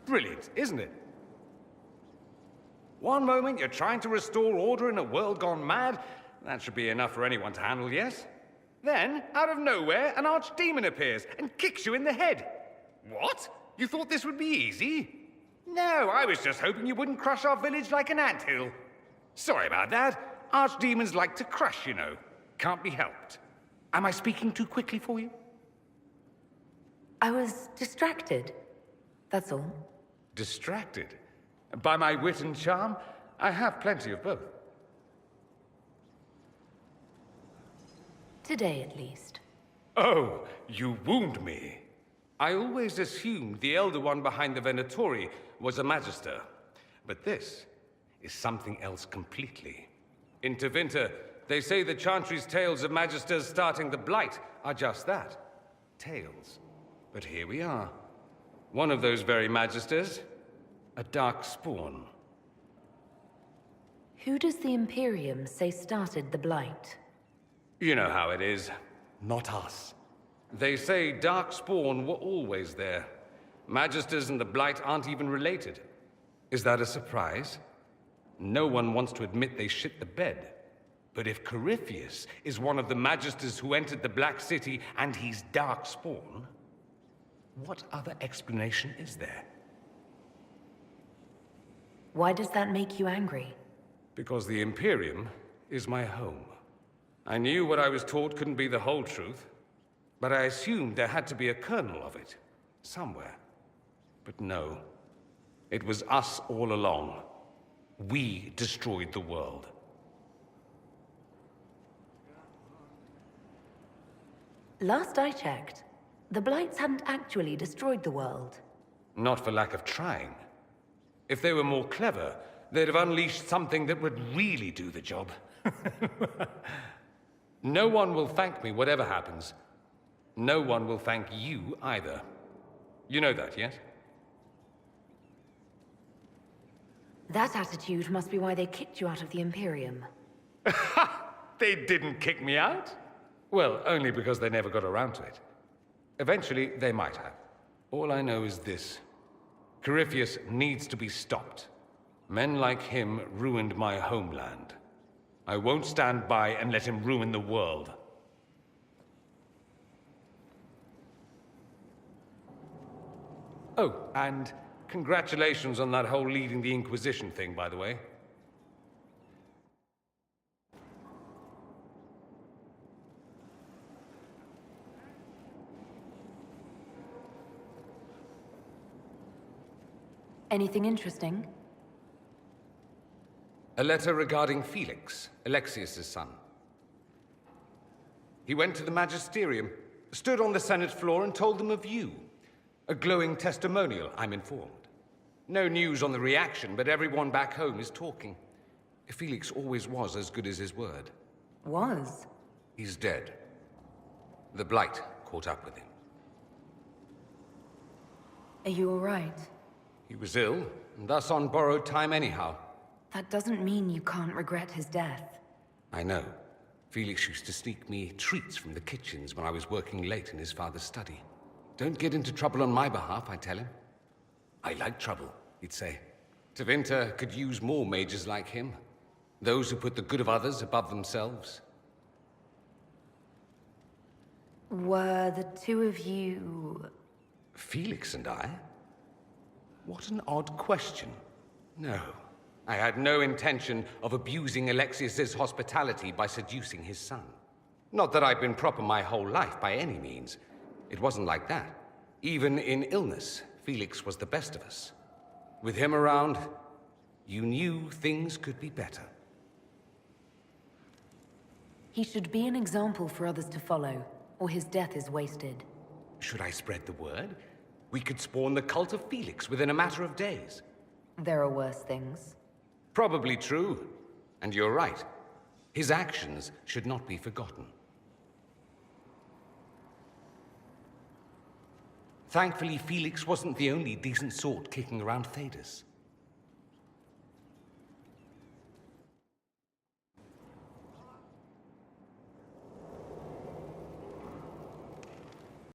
Brilliant, isn't it? One moment you're trying to restore order in a world gone mad. That should be enough for anyone to handle, yes? Then, out of nowhere, an archdemon appears and kicks you in the head. What? You thought this would be easy? No, I was just hoping you wouldn't crush our village like an anthill. Sorry about that. Archdemons like to crush, you know. Can't be helped. Am I speaking too quickly for you? I was distracted. That's all. Distracted? By my wit and charm? I have plenty of both. Today, at least. Oh, you wound me. I always assumed the Elder One behind the Venatori was a Magister. But this is something else completely. In Tevinter, they say the Chantry's tales of Magisters starting the Blight are just that. Tales. But here we are. One of those very Magisters. A dark spawn. Who does the Imperium say started the Blight? You know how it is. Not us. They say Darkspawn were always there. Magisters and the Blight aren't even related. Is that a surprise? No one wants to admit they shit the bed. But if Corypheus is one of the Magisters who entered the Black City and he's Darkspawn, what other explanation is there? Why does that make you angry? Because the Imperium is my home. I knew what I was taught couldn't be the whole truth, but I assumed there had to be a kernel of it, somewhere. But no, it was us all along. We destroyed the world. Last I checked, the Blights hadn't actually destroyed the world. Not for lack of trying. If they were more clever, they'd have unleashed something that would really do the job. No one will thank me, whatever happens. No one will thank you either. You know that, yes? That attitude must be why they kicked you out of the Imperium. They didn't kick me out? Well, only because they never got around to it. Eventually, they might have. All I know is this. Corypheus needs to be stopped. Men like him ruined my homeland. I won't stand by and let him ruin the world. Oh, and congratulations on that whole leading the Inquisition thing, by the way. Anything interesting? A letter regarding Felix, Alexius's son. He went to the Magisterium, stood on the Senate floor and told them of you. A glowing testimonial, I'm informed. No news on the reaction, but everyone back home is talking. Felix always was as good as his word. Was? He's dead. The Blight caught up with him. Are you all right? He was ill, and thus on borrowed time anyhow. That doesn't mean you can't regret his death. I know. Felix used to sneak me treats from the kitchens when I was working late in his father's study. Don't get into trouble on my behalf, I tell him. I like trouble, he'd say. Tevinter could use more mages like him. Those who put the good of others above themselves. Were the two of you... Felix and I? What an odd question. No. I had no intention of abusing Alexius's hospitality by seducing his son. Not that I've been proper my whole life, by any means. It wasn't like that. Even in illness, Felix was the best of us. With him around, you knew things could be better. He should be an example for others to follow, or his death is wasted. Should I spread the word? We could spawn the cult of Felix within a matter of days. There are worse things. Probably true. And you're right. His actions should not be forgotten. Thankfully, Felix wasn't the only decent sort kicking around Thedas.